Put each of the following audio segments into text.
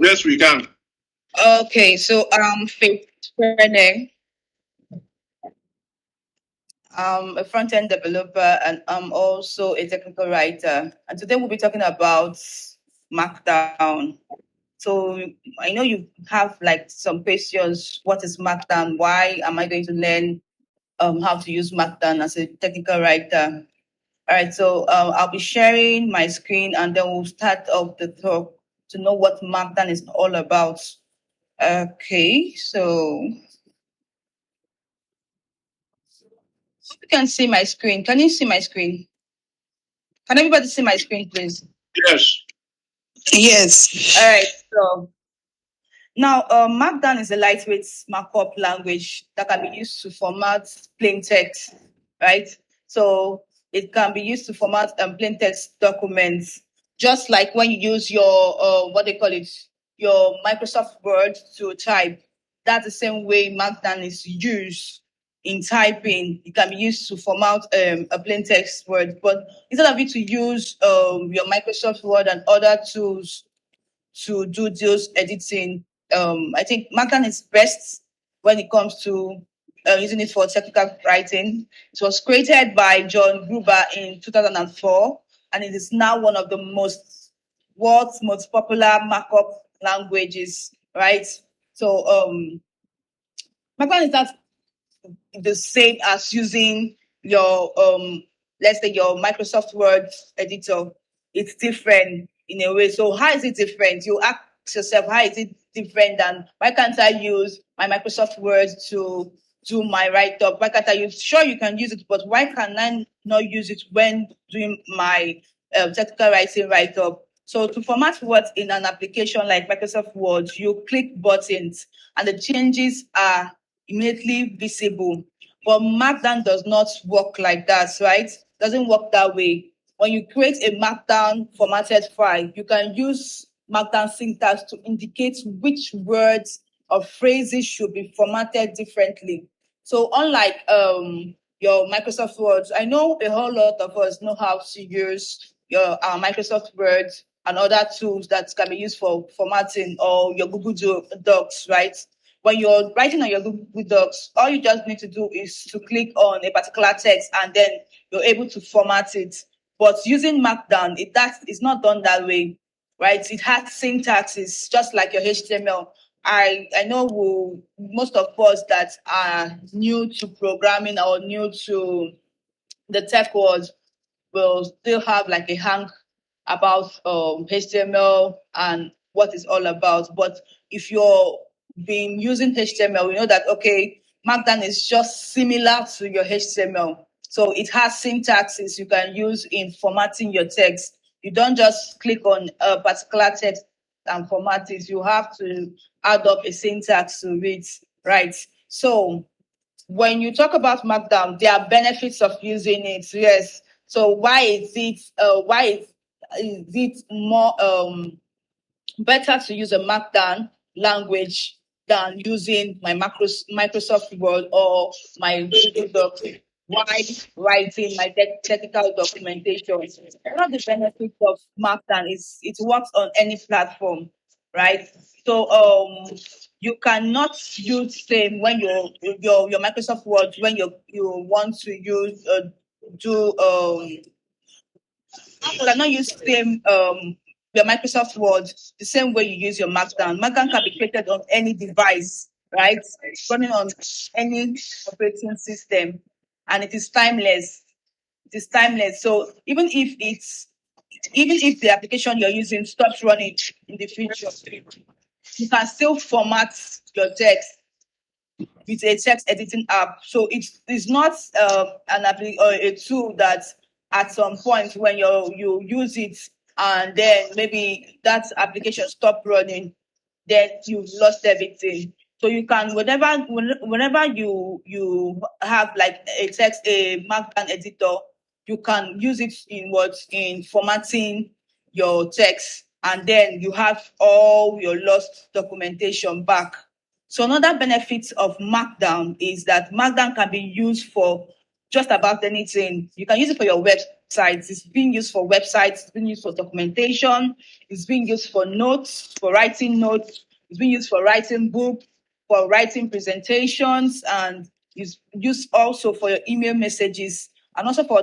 Yes, we can. Okay, so Faith Training. I'm a front-end developer and I'm also a technical writer. And today we'll be talking about Markdown. So I know you have like some questions. What is Markdown? Why am I going to learn how to use Markdown as a technical writer? All right, so I'll be sharing my screen and then we'll start off the talk to know what Markdown is all about. Okay, so hope you can see my screen. Can you see my screen? Can everybody see my screen, please? Yes. Yes. All right. So now, Markdown is a lightweight markup language that can be used to format plain text, right? So it can be used to format plain text documents, just like when you use your what they call it, your Microsoft Word to type. That's the same way Markdown is used in typing. It can be used to format a plain text word, but instead of you to use your Microsoft Word and other tools to do those editing. I think Markdown is best when it comes to using it for technical writing. It was created by John Gruber in 2004, and it is now one of the world's most popular markup languages. Right. So Markdown is not the same as using your let's say your Microsoft Word editor. It's different in a way. So how is it different? You ask yourself, how is it different than why can't I use my Microsoft Word to do my write up? Why can't I use sure you can use it, but why can I not use it when doing my technical writing write up? So to format words in an application like Microsoft Word, you click buttons and the changes are immediately visible. But Markdown does not work like that, right? Doesn't work that way. When you create a Markdown formatted file, you can use Markdown syntax to indicate which words or phrases should be formatted differently. So unlike your Microsoft Word, I know a whole lot of us know how to use your Microsoft Word and other tools that can be used for formatting or your Google Docs, right? When you're writing on your Google Docs, all you just need to do is to click on a particular text and then you're able to format it. But using Markdown, that is not done that way, right? It has syntaxes just like your HTML. I know most of us that are new to programming or new to the tech world will still have like a hang about HTML and what it's all about. But if you're been using HTML, we know that okay, Markdown is just similar to your HTML. So it has syntaxes you can use in formatting your text. You don't just click on a particular text and format it. You have to add up a syntax to it, right? So when you talk about Markdown, there are benefits of using it. Yes. So why is it more better to use a Markdown language than using my Microsoft Word or my Google Docs while writing my technical documentation? One of the benefits of Markdown is it works on any platform, right? So you cannot use same when your Microsoft Word when you want to use do you cannot use same your Microsoft Word the same way you use your Markdown. Markdown can be created on any device, right? It's running on any operating system, and it is timeless. It is timeless. So even if the application you're using stops running in the future, you can still format your text with a text editing app. So it's not an app or a tool that at some point when you use it and then maybe that application stop running, then you've lost everything. So you can whenever you have like a Markdown editor, you can use it in formatting your text, and then you have all your lost documentation back. So another benefit of Markdown is that Markdown can be used for just about anything. You can use it for your websites. It's being used for websites. It's being used for documentation. It's being used for notes, for writing notes. It's being used for writing books, for writing presentations, and is used also for your email messages, and also for,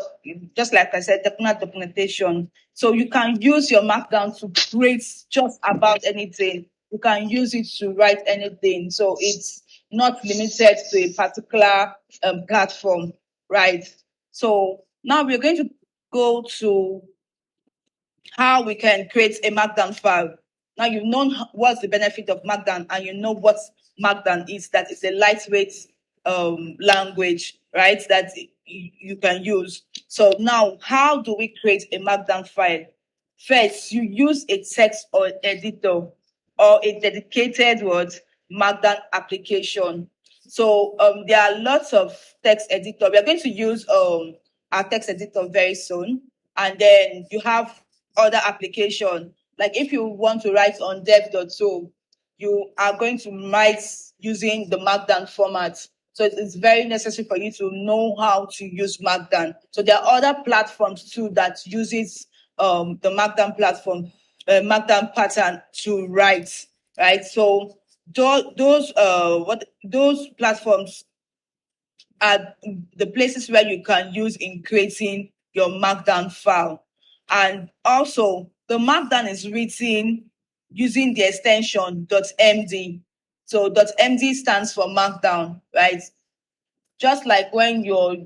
just like I said, documentation. So you can use your markdown to create just about anything. You can use it to write anything. So it's not limited to a particular platform, right? So now we're going to go to how we can create a markdown file. Now you've known what's the benefit of markdown, and you know what markdown is. That is a lightweight language, right? That you can use. So now, how do we create a markdown file? First, you use a text or editor or a dedicated word markdown application. So there are lots of text editor. We are going to use our text editor very soon, and then you have other application. Like if you want to write on dev.so, you are going to write using the markdown format. So it's very necessary for you to know how to use markdown. So there are other platforms too that uses the markdown platform, markdown pattern to write, right? So those platforms are the places where you can use in creating your markdown file. And also, the markdown is written using the extension .md. So .md stands for markdown, right? Just like when you're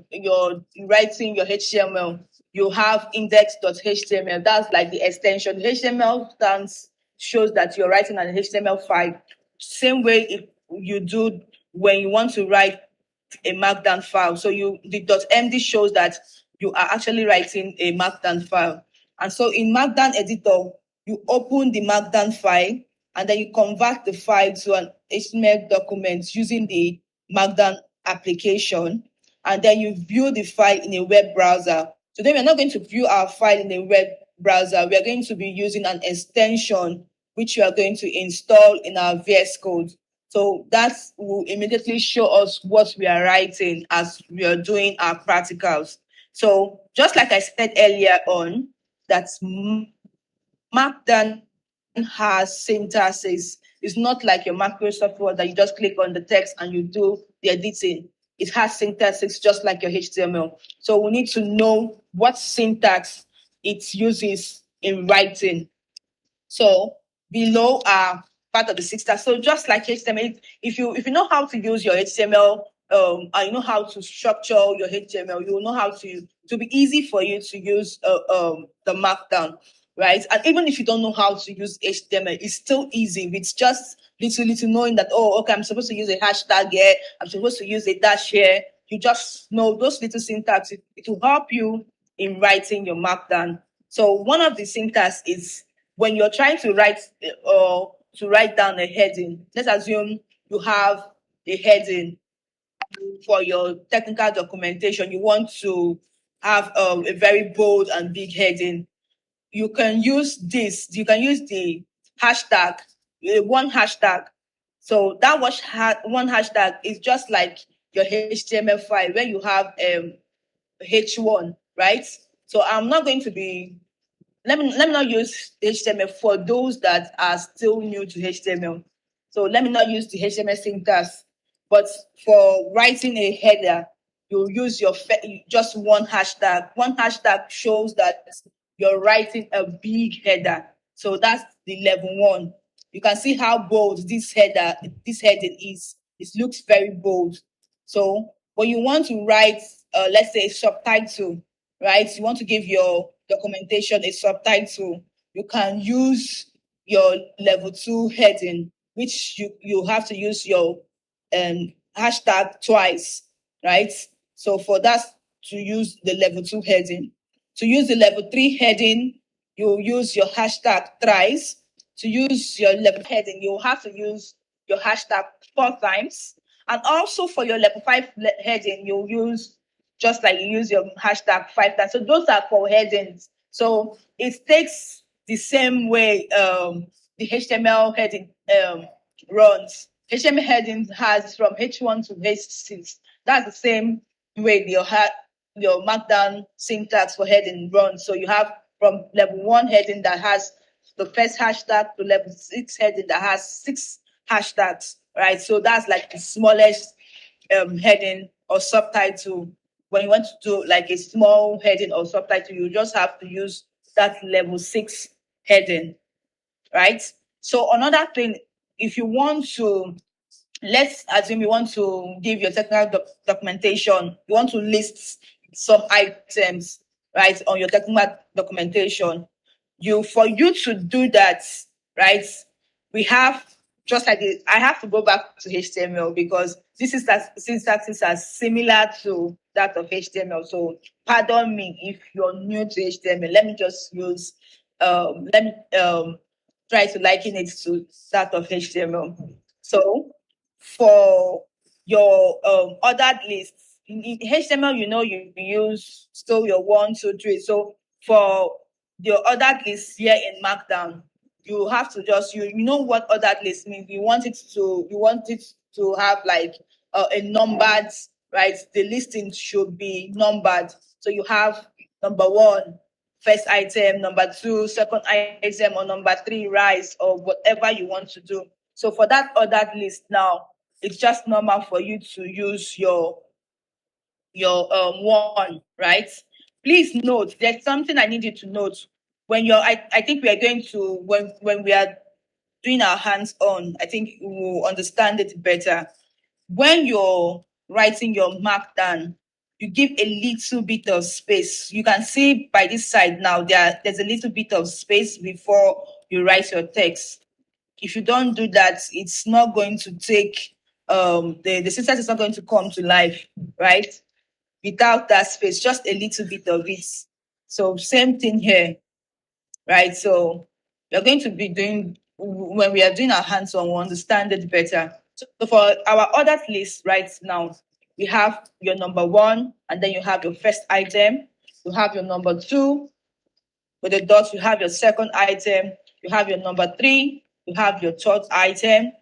writing your HTML, you have index.html. That's like the extension. The HTML shows that you're writing an HTML file. Same way you do when you want to write a markdown file. So the .md shows that you are actually writing a markdown file. And so in Markdown Editor, you open the markdown file, and then you convert the file to an HTML document using the markdown application, and then you view the file in a web browser. Today we're not going to view our file in a web browser. We are going to be using an extension which we are going to install in our VS Code. So that will immediately show us what we are writing as we are doing our practicals. So just like I said earlier on, that Markdown has syntaxes. It's not like your Microsoft Word that you just click on the text and you do the editing. It has syntaxes just like your HTML. So we need to know what syntax it uses in writing. So below are part of the syntax. So just like HTML, if you know how to use your HTML, and you know how to structure your HTML, you will know how to be easy for you to use the Markdown, right? And even if you don't know how to use HTML, it's still easy. It's just little knowing that, oh, okay, I'm supposed to use a hashtag here, I'm supposed to use a dash here. You just know those little syntax. It will help you in writing your Markdown. So one of the syntax is when you're trying to write or to write down a heading. Let's assume you have a heading for your technical documentation. You want to have a very bold and big heading. You can use this. You can use the hashtag, one hashtag. So that one hashtag is just like your HTML file where you have H1, right? So I'm not going to be let me not use HTML for those that are still new to HTML. So let me not use the HTML syntax. But for writing a header, you use just one hashtag. One hashtag shows that you're writing a big header. So that's the level 1. You can see how bold this heading is. It looks very bold. So when you want to write, let's say, a subtitle, right? You want to give your documentation a subtitle. You can use your level 2 heading, which you have to use your hashtag twice, right? So for that to use the level 2 heading. To use the level 3 heading, you use your hashtag thrice. To use your level heading, you have to use your hashtag 4 times. And also for your level 5 heading, you use just like you use your hashtag 5 times. So those are for headings. So it takes the same way the HTML heading runs. HTML heading has from H1 to H6. That's the same way your markdown syntax for heading run. So you have from level 1 heading that has the first hashtag to level 6 heading that has 6 hashtags, right? So that's like the smallest heading or subtitle. When you want to do like a small heading or subtitle, you just have to use that level 6 heading, right? So another thing, if you want to, let's assume you want to give your technical documentation, you want to list some items, right, on your technical documentation. For you to do that, right, we have, just like I have to go back to HTML because this is that syntaxes are similar to that of HTML. So pardon me if you're new to HTML. Let me just use let me try to liken it to that of HTML. So for your ordered lists in HTML, you use still your 1, 2, 3. So for your ordered list here in Markdown, you have to just you know what ordered list means. You want it to have like a numbered, right? The listing should be numbered. So you have number 1, first item, number 2, second item, or number 3, rise, or whatever you want to do. So for that ordered list now, it's just normal for you to use your 1, right? Please note, there's something I need you to note. When I think we are going to when we are doing our hands on, I think we will understand it better. When you're writing your markdown, you give a little bit of space. You can see by this side now, there's a little bit of space before you write your text. If you don't do that, it's not going to take the syntax is not going to come to life, right? Without that space, just a little bit of it. So same thing here, right? So we're going to be doing, when we are doing our hands-on, we understand it better. So for our ordered list right now, we have your number 1, and then you have your first item. You have your number 2 with the dots. You have your second item. You have your number 3. You have your third item.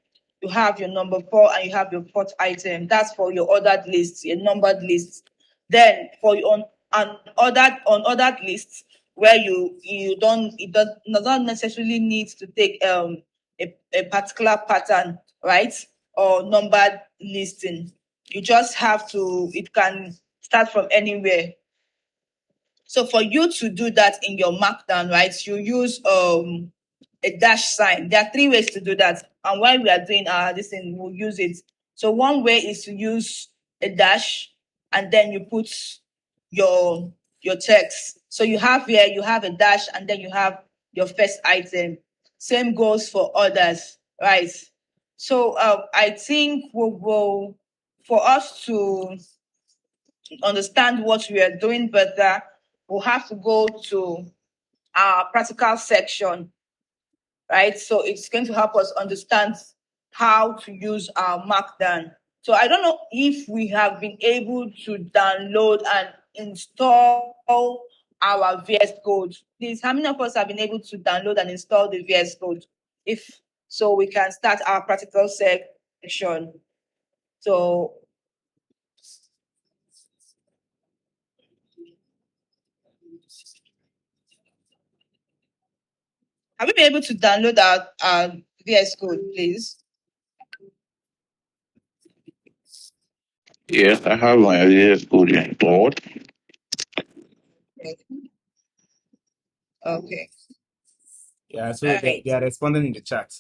You have your number 4, and you have your fourth item. That's for your ordered list, your numbered list. Then for your unordered lists, where you don't it does not necessarily need to take a particular pattern, right? Or numbered listing. You just have to, it can start from anywhere. So for you to do that in your markdown, right, you use a dash sign. There are 3 ways to do that. And while we are doing this thing, we'll use it. So one way is to use a dash, and then you put your text. So you have here, you have a dash, and then you have your first item. Same goes for others, right? So I think for us to understand what we are doing better, we'll have to go to our practical section, right? So it's going to help us understand how to use our Markdown. So I don't know if we have been able to download and install our VS Code. Please, how many of us have been able to download and install the VS Code? If so, we can start our practical section. So have we been able to download our VS Code, please? Yes, I have my VS Code installed. Okay. Yeah, so they are responding in the chat.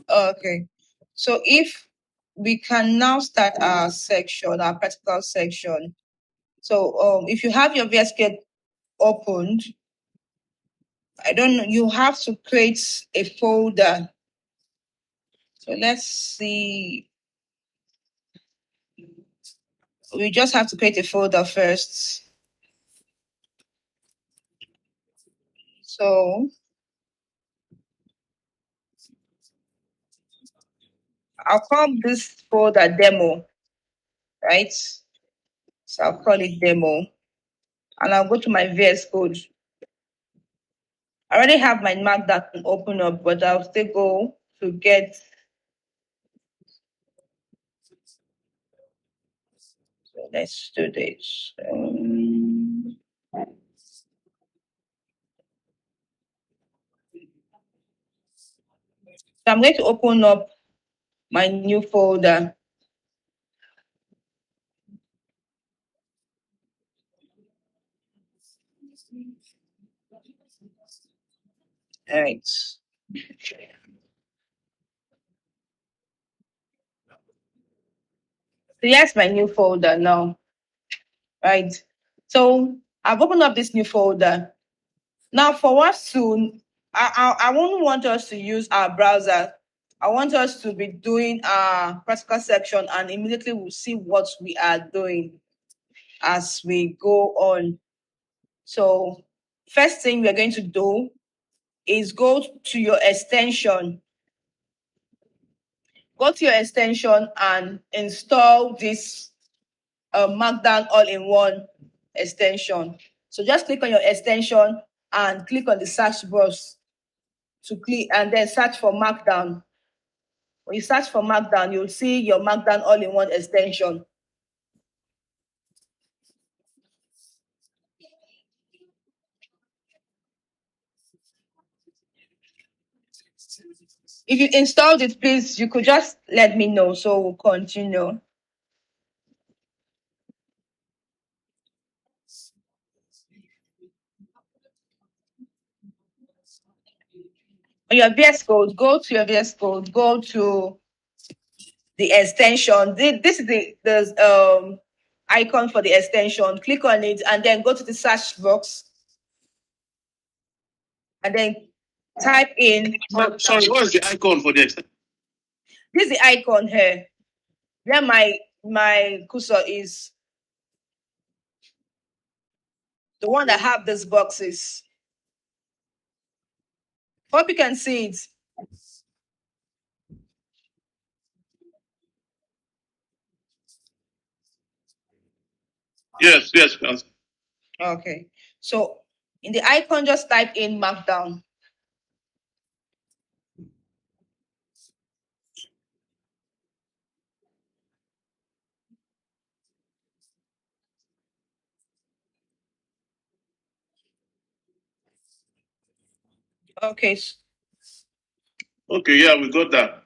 Okay. So if we can now start our section, our practical section. So if you have your VS Code opened, I don't know, you have to create a folder. So let's see. We just have to create a folder first. So I'll call this folder demo, right? So I'll call it demo. And I'll go to my VS Code. I already have my Markdown open up, but I'll still go to get. let's do this. So I'm going to open up my new folder. All right. So here's my new folder now. Right. So I've opened up this new folder. Now for us to, I won't want us to use our browser. I want us to be doing our practical section and immediately we'll see what we are doing as we go on. So first thing we're going to do is go to your extension. Go to your extension and install this markdown all-in-one extension. So just click on your extension and click on the search box to click and then search for markdown. When you search for markdown, you'll see your markdown all-in-one extension. If you installed it, please, you could just let me know so we'll continue. On your VS Code, go to your VS Code, go to the extension. This is the icon for the extension. Click on it and then go to the search box and then type in. Sorry, what is the icon for the extension? This is the icon here. Where my cursor is. The one that have these boxes. Hope you can see it. Yes. Okay. So in the icon, just type in markdown. Okay. Okay, yeah, we got that.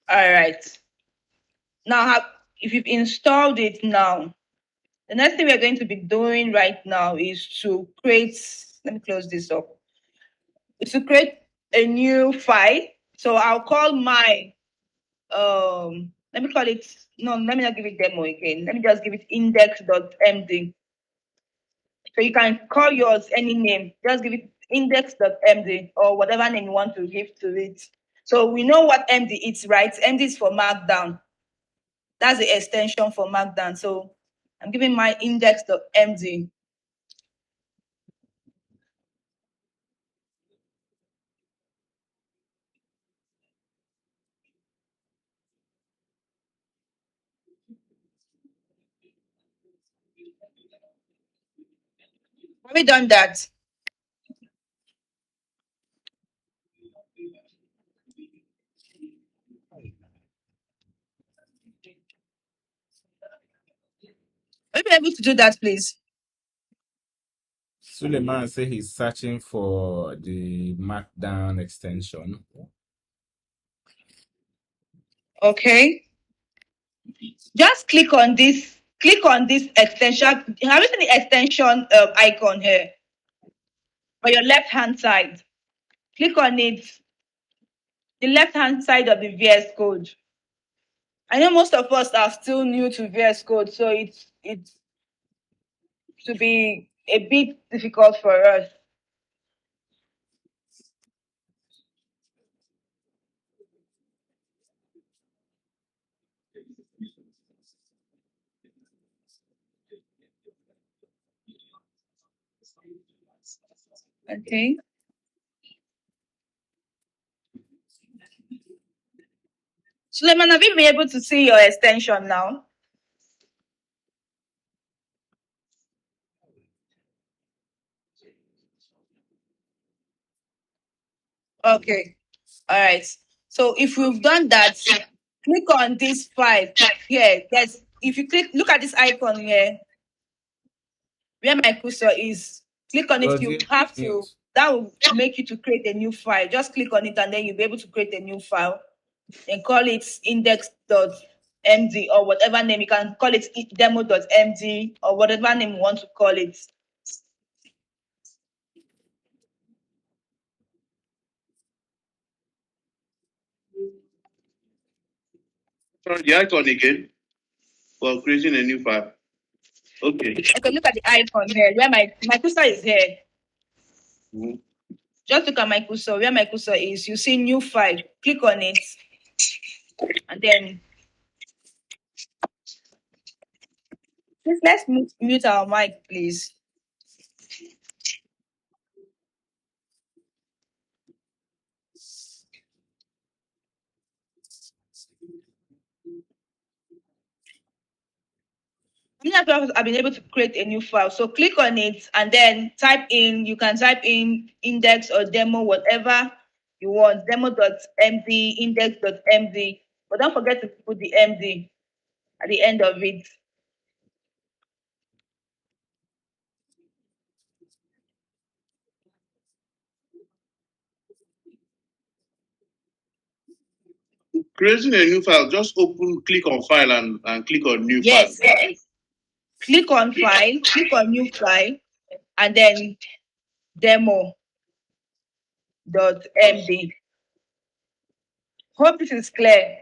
All right. Now, if you've installed it now, the next thing we're going to be doing right now is to create, let me close this up, is to create a new file. So I'll call my, let me call it, no, let me not give it demo again. Let me just give it index.md. So you can call yours any name. Just give it index.md or whatever name you want to give to it. So we know what MD is, right? MD is for markdown. That's the extension for markdown. So I'm giving my index.md. Have we done that? Are you able to do that, please? Suleiman say he's searching for the markdown extension. Okay. Just click on this. Click on this extension. Have you seen the extension icon here? On your left-hand side. Click on it. The left-hand side of the VS Code. I know most of us are still new to VS Code, so it's to be a bit difficult for us. Okay. Suleiman, have you been able to see your extension now? Okay. All right. So if we've done that, click on this file here. if you look at this icon here, where my cursor is, click on it. You have to. That will make you to create a new file. Just click on it, and then you'll be able to create a new file. And call it index.md or whatever name. You can call it demo.md or whatever name you want to call it. Sorry, the icon again for creating a new file. Okay. Okay, look at the icon here where my cursor is here. Mhm. Just look at my cursor where my cursor is. You see new file. Click on it, and then let's mute our mic, please. I've been able to create a new file. So click on it and then type in, you can type in index or demo, whatever you want, demo.md, index.md, but don't forget to put the MD at the end of it. Creating a new file, just click on file and click on new file. Yes. Click on file, click on new file, and then demo.md. Hope it is clear.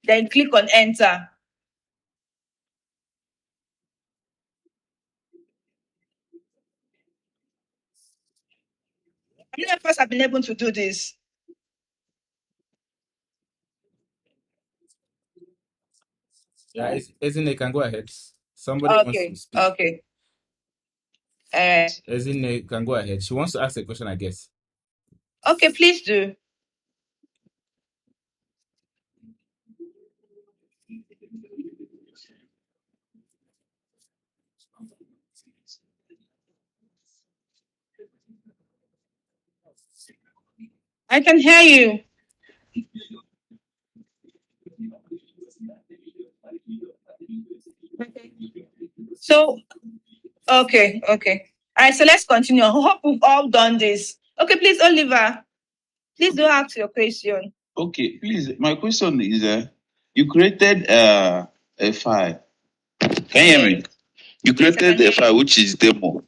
Then click on enter. How many of us have been able to do this? Ezine can go ahead. Somebody wants to speak. Okay. Ezine can go ahead. She wants to ask a question, I guess. Okay, please do. I can hear you. So, okay. All right, so let's continue. I hope we've all done this. Okay, please, Oliver, please do ask your question. Okay, please. My question is, you created a file. Can you hear me? You created a file which is demo.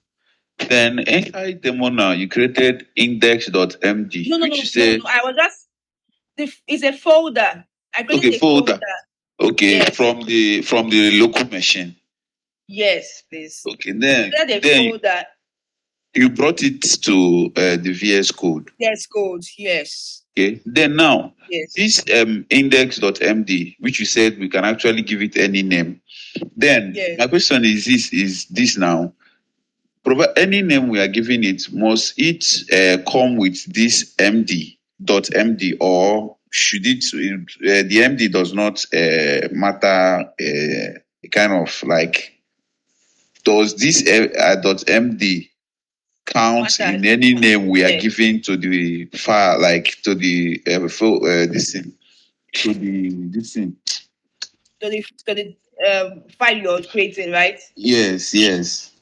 Then inside demo now, you created index.md. No. I was just, it's a folder. I created a folder. Okay, Yes. from the local machine. Yes, please. Okay, then folder. You brought it to the VS Code. VS Code, yes. Okay, then now Yes. this index.md, which you said we can actually give it any name. Then my question is this now. Provide any name we are giving it, must it come with this md.md, or should it the md does not matter, kind of like, does this .md count in any name we are giving to the file, like to the this thing, to the file you're creating, right? Yes.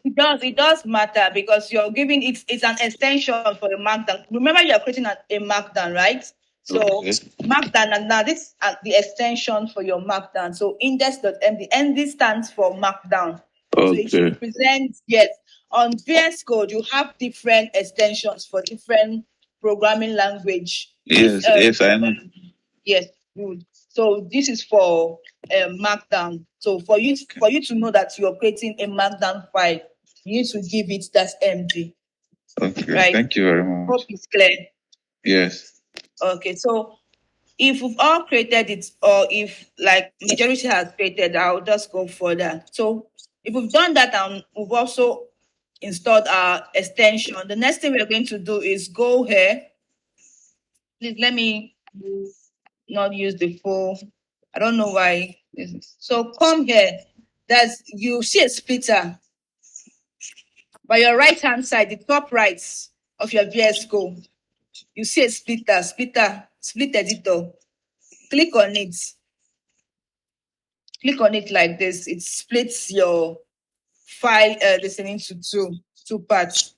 It does matter because you're giving it's an extension for the markdown. Remember, you're creating a markdown, right? So markdown, and now this is the extension for your markdown. So index.md, MD stands for markdown. Okay. So it represents, yes. On VS Code, you have different extensions for different programming language. Yes, I know. Yes, good. So this is for markdown. So for you to know that you're creating a markdown file, you need to give it that MD. Okay. Right? Thank you very much. Hope it's clear. Yes. Okay. So if we've all created it, or if like majority has created, I'll just go further. So if we've done that and we've also installed our extension, the next thing we're going to do is go here. Please let me not use the full. I don't know why. So come here. You see a splitter by your right hand side, the top right of your VS Code. You see a split editor. Click on it. click on it like this, it splits your file this into two parts.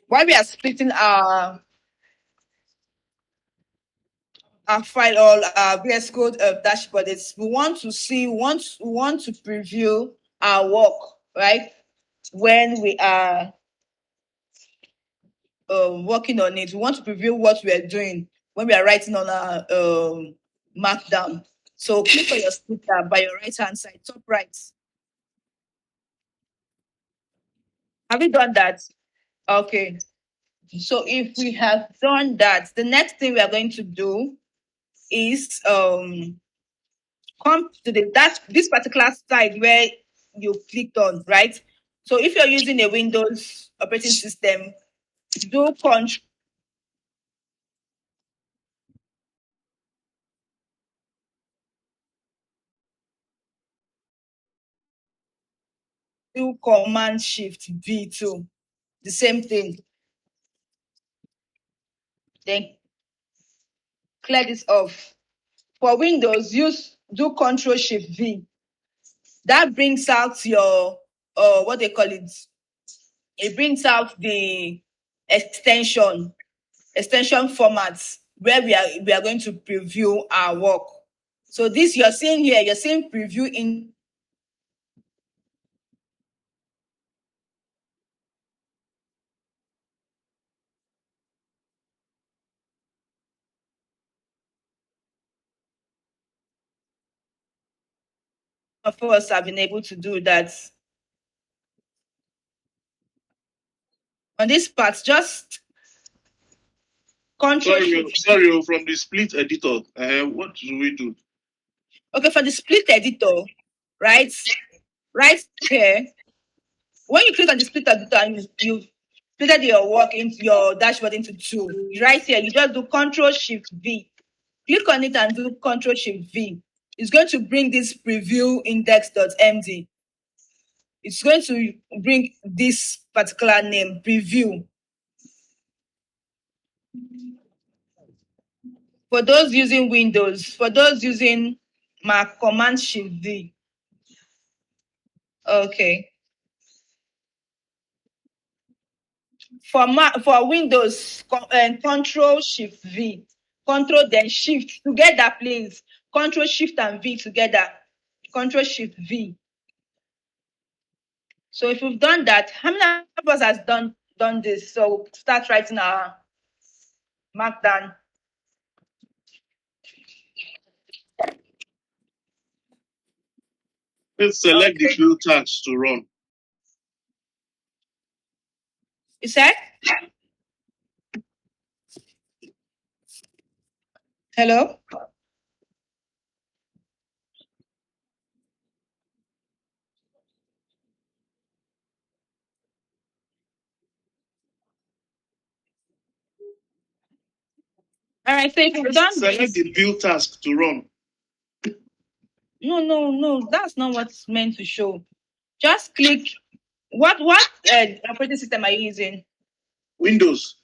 While we are splitting our file or our VS Code dashboard, we want to preview our work, right? When we are working on it, we want to preview what we are doing when we are writing on our markdown. So click on your splitter by your right hand side, top right. Have you done that? Okay. So if we have done that, the next thing we are going to do is come to this particular side where you clicked on, right? So if you're using a Windows operating system, do Command Shift V2, the same thing. Then clear this off. For Windows, do Control Shift V. That brings out your what they call it. It brings out the extension formats where we are going to preview our work. So this you're seeing here, you're seeing preview in of us have been able to do that. On this part, just control. Sorry, from the split editor, what do we do? Okay, for the split editor, right here, when you click on the split editor and you splitted your work into your dashboard into two, right here, you just do Control Shift V. Click on it and do Control Shift V. It's going to bring this preview index.md. It's going to bring this particular name, preview. For those using Windows, for those using Mac, Command Shift V. Okay. For Windows, Control Shift V. Control then Shift together, please. Control Shift and V together. Control Shift V. So if we've done that, how many of us has done this? So start writing our markdown. Let's select the build tags to run. You said? Hello? All right, so if you've done select the build task to run. No, that's not what's meant to show. Just click. What operating system are you using? Windows.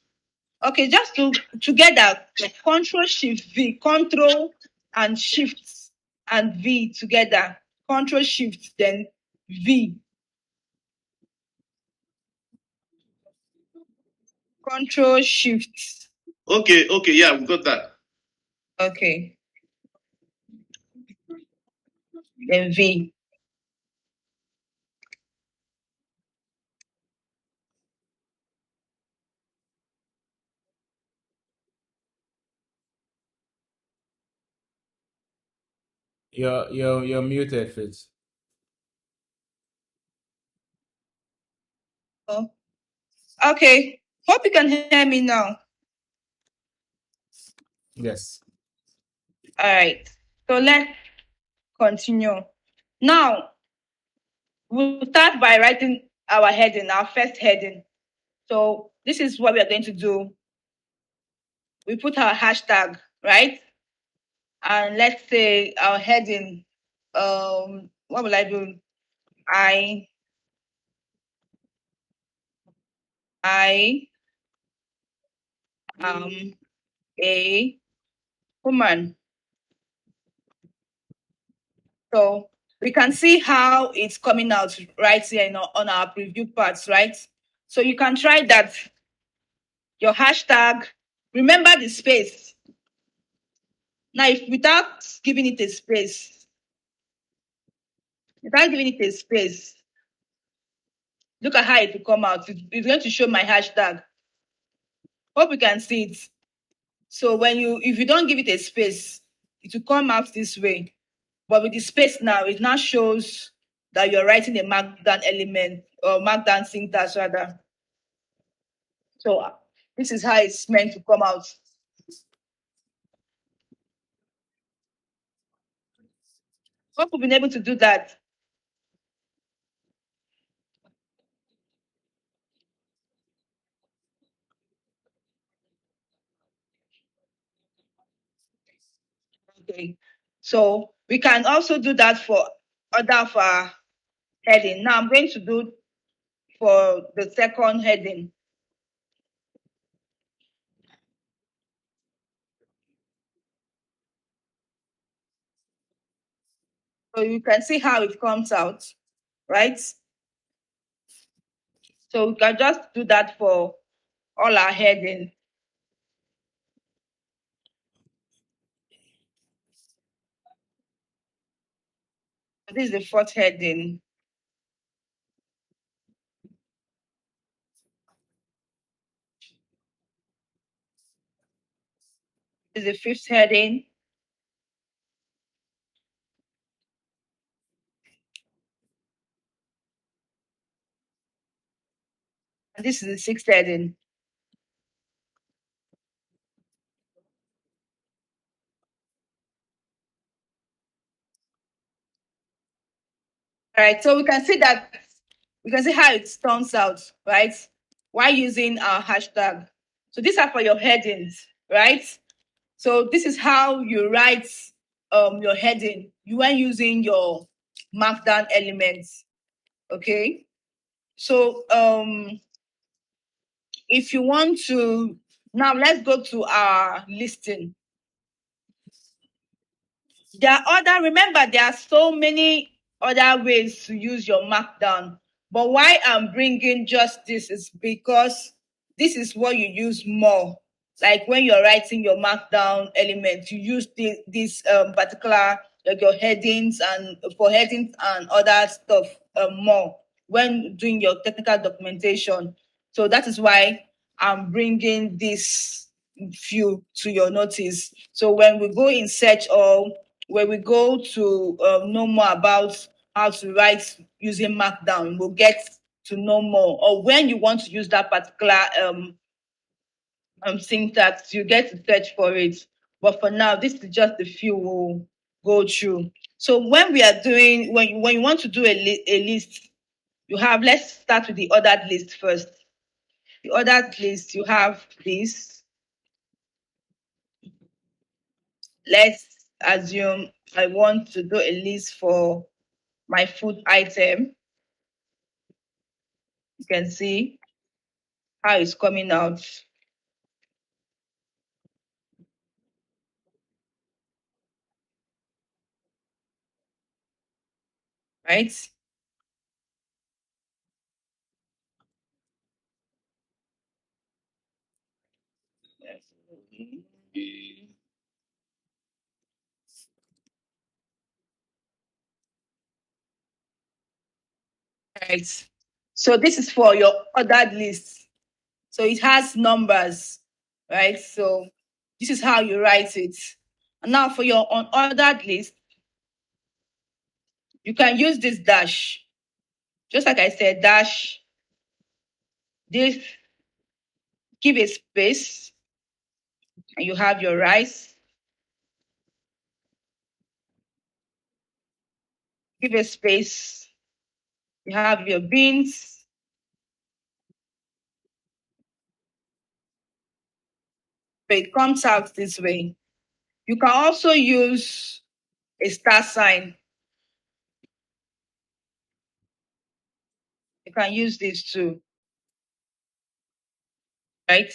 Okay, just together, Control Shift V, Control and Shift and V together. Control Shift then V. Control Shift. Okay, yeah, we got that. Okay. Then V. You're muted, Fitz. Oh. Okay. Hope you can hear me now. Yes. All right. So let's continue. Now, we'll start by writing our heading, our first heading. So this is what we are going to do. We put our hashtag, right? And let's say our heading, what will I do? I am a woman. So we can see how it's coming out right here on our preview parts, right? So you can try that. Your hashtag, remember the space. Now, if without giving it a space, look at how it will come out. It's going to show my hashtag. Hope you can see it. So if you don't give it a space, it will come out this way. But with the space now, it now shows that you're writing a markdown element or markdown syntax rather. So this is how it's meant to come out. Hope we've been able to do that. Okay. So we can also do that for other of our heading. Now I'm going to do for the second heading. So you can see how it comes out, right? So we can just do that for all our heading. This is the fourth heading. This is the fifth heading. And this is the sixth heading. All right, so we can see how it turns out, right? While using our hashtag. So these are for your headings, right? So this is how you write your heading when using your markdown elements. Okay. So if you want to now let's go to our listing. Remember, there are so many other ways to use your markdown. But why I'm bringing just this is because this is what you use more. Like when you're writing your markdown element, you use this particular, like your headings and for headings and other stuff more when doing your technical documentation. So that is why I'm bringing this few to your notice. So when we go in search or when we go to know more about how to write using Markdown, we'll get to know more. Or when you want to use that particular syntax, you get to search for it. But for now, this is just the few we'll go through. So when you want to do a list, let's start with the ordered list first. The ordered list, you have this. Let's assume I want to do a list for my food item. You can see how it's coming out. Right? Right. So this is for your ordered list. So it has numbers, right? So this is how you write it. And now for your unordered list, you can use this dash. Just like I said, dash, this, give a space, and you have your rice. Give a space, you have your beans. So it comes out this way. You can also use a star sign. You can use this too, right?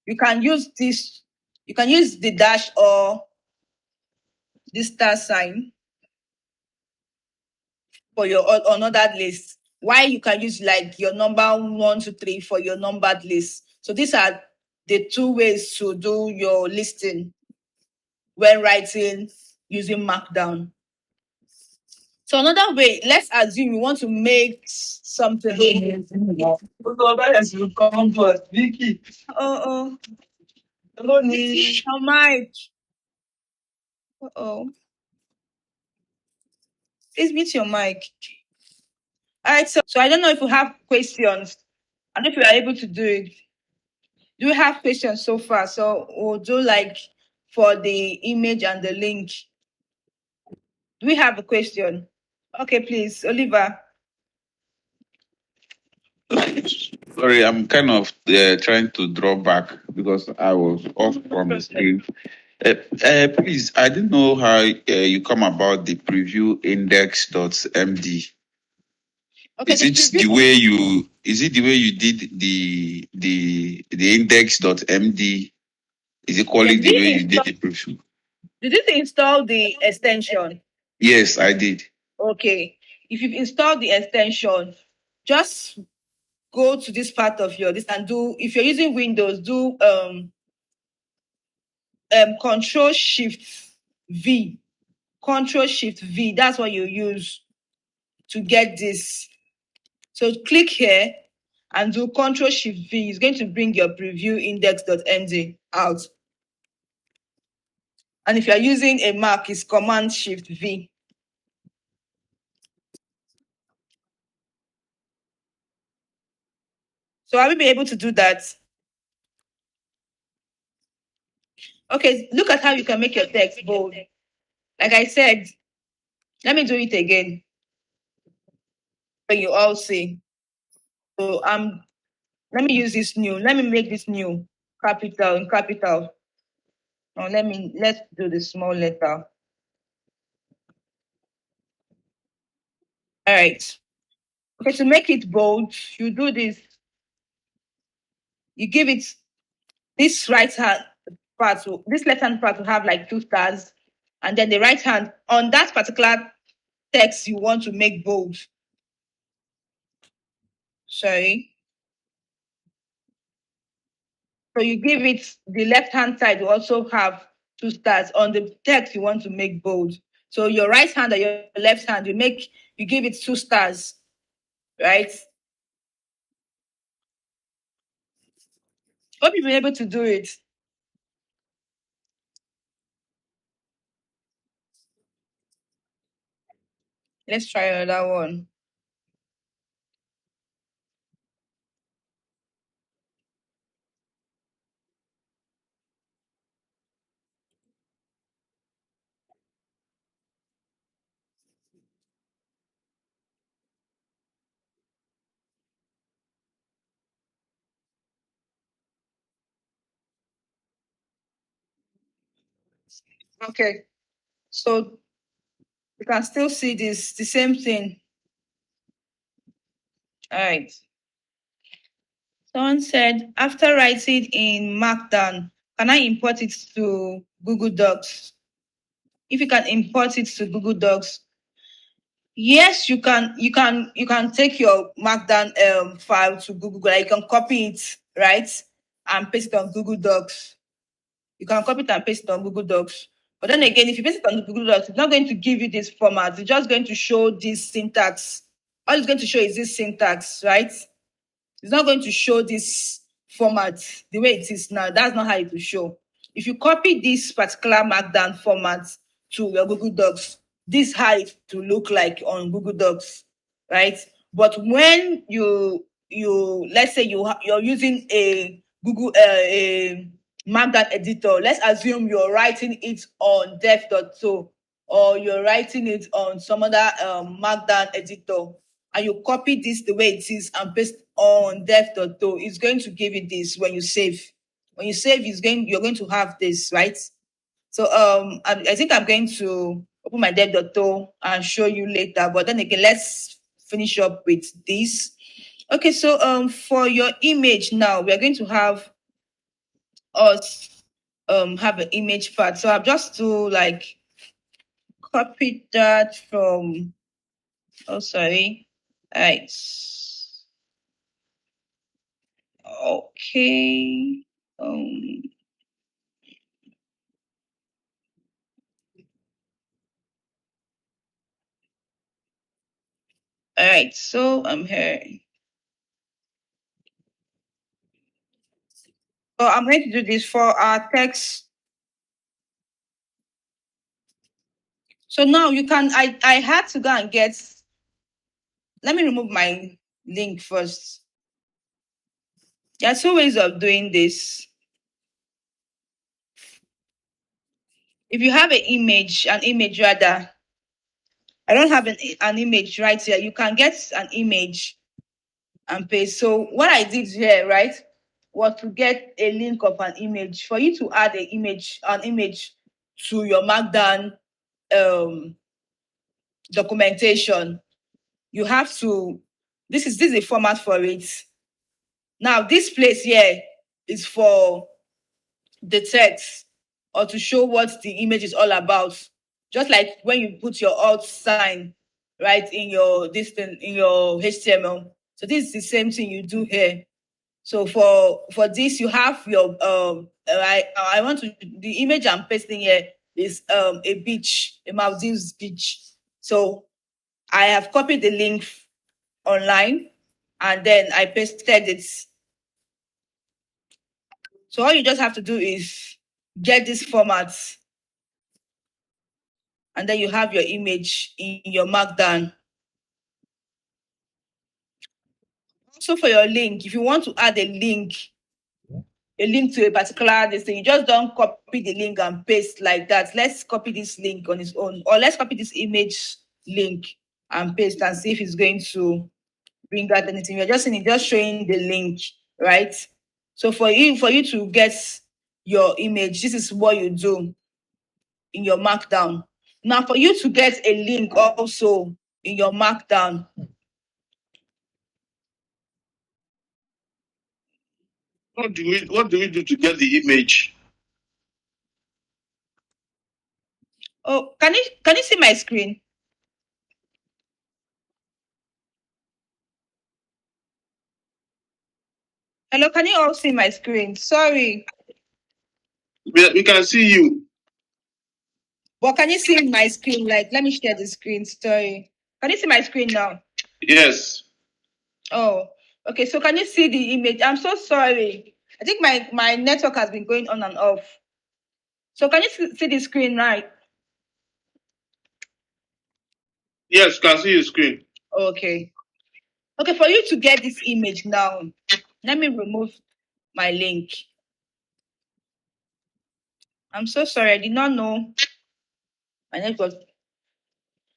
you can use this. You can use the dash or this star sign for your another list. Why you can use like your number 1, 2, 3 for your numbered list. So these are the two ways to do your listing when writing using markdown. So another way, let's assume you want to make something. Oh, hello, your mic. Oh, please mute your mic. All right, so I don't know if you have questions. I don't know if you are able to do it. Do you have questions so far? So we'll do like for the image and the link. Do we have a question? Okay, please, Oliver. Sorry, I'm kind of trying to draw back because I was off from the screen. Please, I didn't know how you come about the preview index.md. Okay, Is it the way you did the index.md? Is it calling the way you did the preview? Did you install the extension? Yes, I did. Okay. If you've installed the extension, just go to this part of your this and do, if you're using Windows, do Control Shift V. Control Shift V. That's what you use to get this. So click here and do Control Shift V. It's going to bring your preview index.md out. And if you're using a Mac, it's Command Shift V. So I will be able to do that. Okay, look at how you can make your text bold. Like I said, let me do it again. So you all see. So let me use this new. Let me make this new capital in capital. Now let's do the small letter. All right. Okay, to make it bold, you do this. You give it this right hand part, this left hand part will have like 2 stars, and then the right hand on that particular text you want to make bold. Sorry. So you give it the left hand side will also have 2 stars on the text you want to make bold. So your right hand or your left hand, you give it 2 stars, right? Hope you've been able to do it. Let's try another one. Okay. So you can still see the same thing. All right. Someone said, after writing in Markdown, can I import it to Google Docs? If you can import it to Google Docs, yes, you can. You can take your Markdown file to Google. Like you can copy it, right, and paste it on Google Docs. You can copy it and paste it on Google Docs. But then again, if you paste it on Google Docs, it's not going to give you this format. It's just going to show this syntax. All it's going to show is this syntax, right? It's not going to show this format the way it is now. That's not how it will show. If you copy this particular Markdown format to your Google Docs, this is how it will look like on Google Docs, right? But when you let's say you're using a Google a Markdown editor, let's assume you're writing it on dev.to or you're writing it on some other Markdown editor, and you copy this the way it is and paste on dev.to, it's going to give you this when you save. When you save, you're going to have this, right? So I think I'm going to open my dev.to and show you later. But then again, let's finish up with this. Okay, so for your image now, we're going to have us have an image part. So I've just to like copy that from, oh sorry, all right, okay, um all right, so I'm here. So I'm going to do this for our text. So now you can, I had to go and get, let me remove my link first. There are two ways of doing this. If you have an image rather, I don't have an image right here. You can get an image and paste. So what I did here, right, was to get a link of an image. For you to add an image to your markdown documentation, you have to, this is a format for it. Now this place here is for the text or to show what the image is all about. Just like when you put your alt sign, right, in your in your HTML. So this is the same thing you do here. So for this, you have your I want to, the image I'm pasting here is a beach, a Maldives beach. So I have copied the link online and then I pasted it. So all you just have to do is get this format and then you have your image in your markdown. So for your link, if you want to add a link to a particular this thing, you just don't copy the link and paste like that. Let's copy this link on its own, or let's copy this image link and paste and see if it's going to bring out anything. You're just showing the link, right? So for you to get your image, this is what you do in your markdown. Now for you to get a link also in your markdown, What do we do to get the image? oh, can you see my screen? Hello, can you all see my screen? Sorry. We can see you. But can you see my screen? Like, let me share the screen. Sorry. Can you see my screen now? Yes. Oh, okay. So can you see the image? I'm so sorry. I think my network has been going on and off. So can you see the screen, right? Yes, can see your screen. Okay. Okay, for you to get this image now, let me remove my link. I'm so sorry. I did not know my network.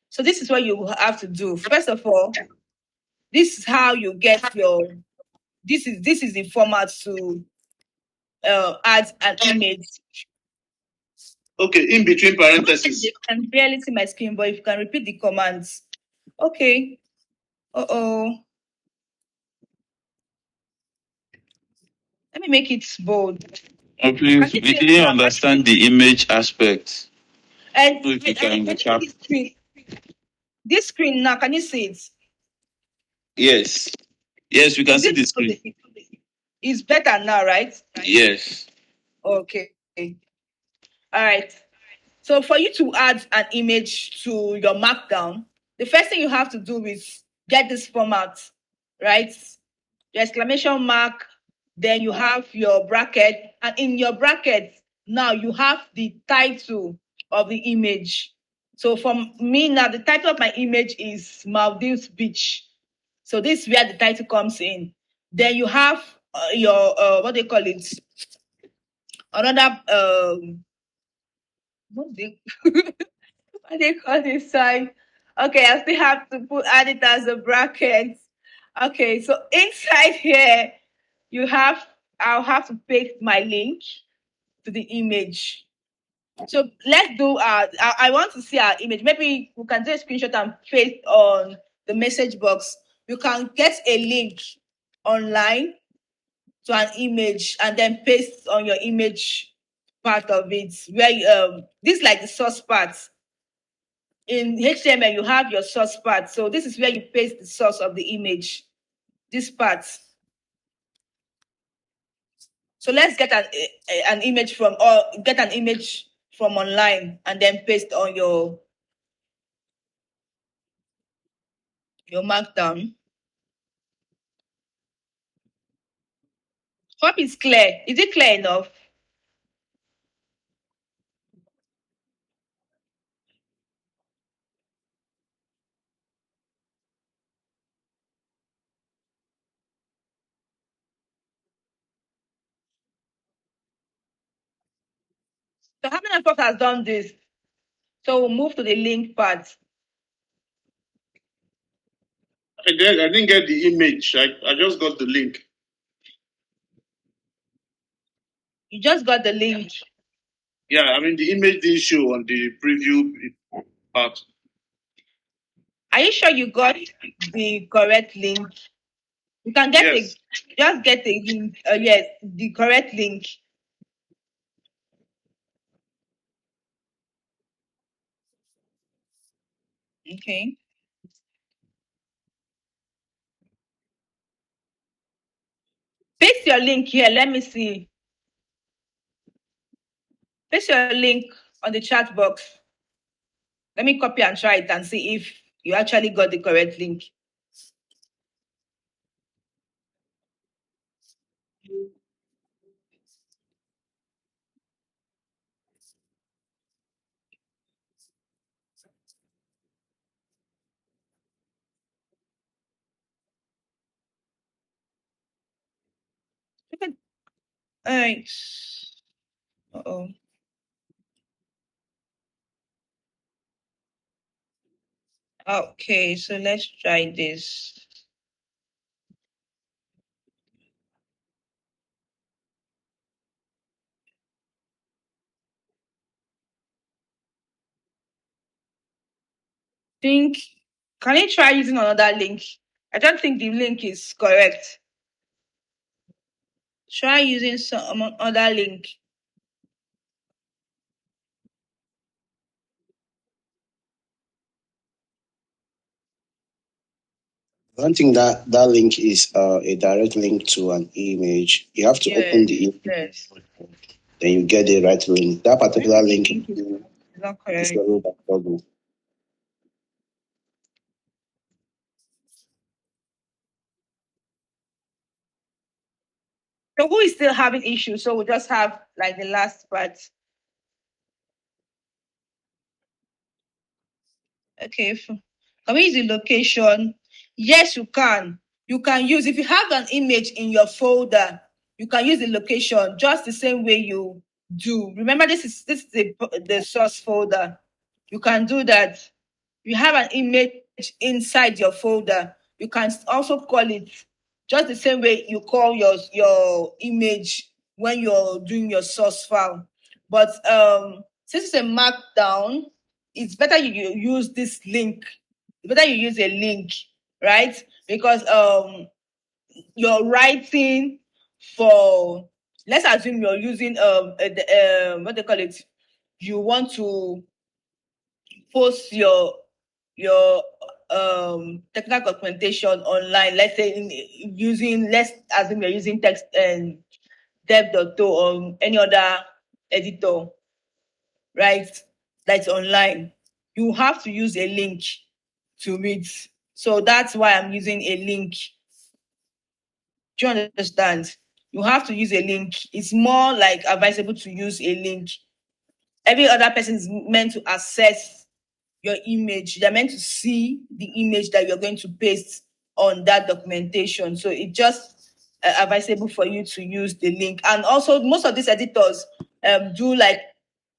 So this is what you have to do. First of all, this is how you get your, this is the format to add an image. Okay, in between parentheses. You can barely see my screen, but if you can repeat the commands. Okay. Uh-oh. Let me make it bold. Please, we didn't understand the image aspect. And So if you can recap. This screen now, can you see it? Yes. Yes, we can see the screen. It's better now, right? Yes. Okay. All right. So for you to add an image to your markdown, the first thing you have to do is get this format, right? The exclamation mark, then you have your bracket, and in your bracket, now you have the title of the image. So for me now, the title of my image is Maldives Beach. So this is where the title comes in. Then you have your, what they call it, another, what they, what they call this sign? Okay, I still have to add it as a bracket. Okay, so inside here, I'll have to paste my link to the image. So let's do I want to see our image. Maybe we can do a screenshot and paste on the message box. You can get a link online to an image and then paste on your image part of it. Where this is like the source part. In HTML, you have your source part. So this is where you paste the source of the image. This part. So let's get an image from, or get an image from online and then paste on your markdown. Hope it's clear. Is it clear enough? So how many of us has done this? So we'll move to the link part. I didn't get the image. I just got the link. You just got the link. Yeah, I mean the image didn't show on the preview part. Are you sure you got the correct link? You can get Yes. just get a link. Yes, the correct link. Okay. Paste your link here. Let me see. Paste your link on the chat box. Let me copy and try it and see if you actually got the correct link. Okay. All right. Uh-oh. Okay, so let's try this. Think, can you try using another link? I don't think the link is correct. Try using some other link. I don't think that link is a direct link to an image. You have to open the image, yes. then you get the right link. That particular link is not correct. is already available. So who is still having issues? So we'll just have like the last part. Okay. Can we use the location? Yes, you can. You can use, if you have an image in your folder, you can use the location just the same way you do. Remember, this is the source folder. You can do that. You have an image inside your folder. You can also call it just the same way you call your image when you're doing your source file. But since it's a markdown, it's better you use this link. It's better you use a link, right? Because you're writing for, let's assume you're using what they call it. You want to post your technical documentation online. Let's say let's assume you're using text and dev.to or any other editor, right? That's online. You have to use a link to read. So that's why I'm using a link. Do you understand? You have to use a link. It's more like advisable to use a link. Every other person is meant to access your image. They're meant to see the image that you're going to paste on that documentation. So it's just advisable for you to use the link. And also, most of these editors do like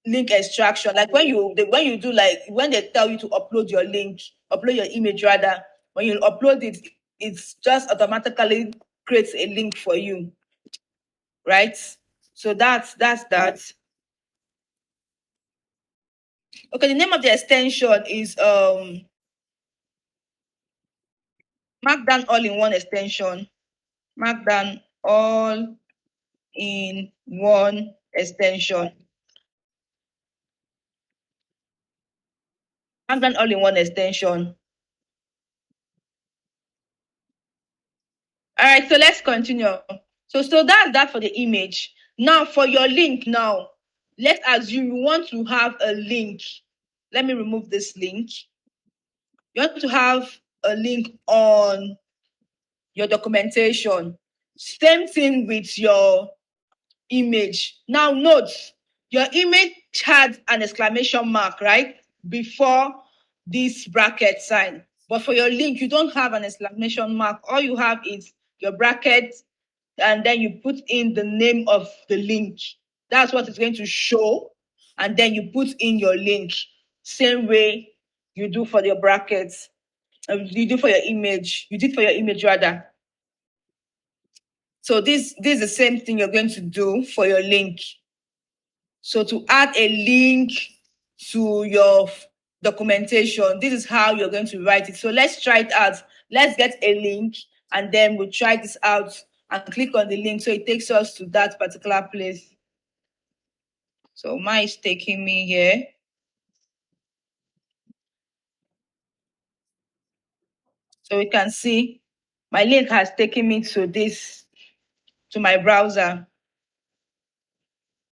link extraction. Like when you do, like when they tell you to upload your link, upload your image rather, when you upload it, it's just automatically creates a link for you, right? So that's that. Okay, the name of the extension is Markdown all-in-one extension. Markdown all in one extension. Markdown all in one extension. All right, so let's continue. So that's that for the image. Now for your link now, let's assume you want to have a link. Let me remove this link. You want to have a link on your documentation. Same thing with your image. Now note, your image had an exclamation mark, right? Before this bracket sign. But for your link, you don't have an exclamation mark. All you have is your bracket, and then you put in the name of the link. That's what it's going to show. And then you put in your link. Same way you do for your brackets. You do for your image. You did for your image rather. So this is the same thing you're going to do for your link. So to add a link to your documentation, this is how you're going to write it. So let's try it out. Let's get a link and then we'll try this out and click on the link. So it takes us to that particular place. So mine is taking me here. So we can see my link has taken me to this, to my browser.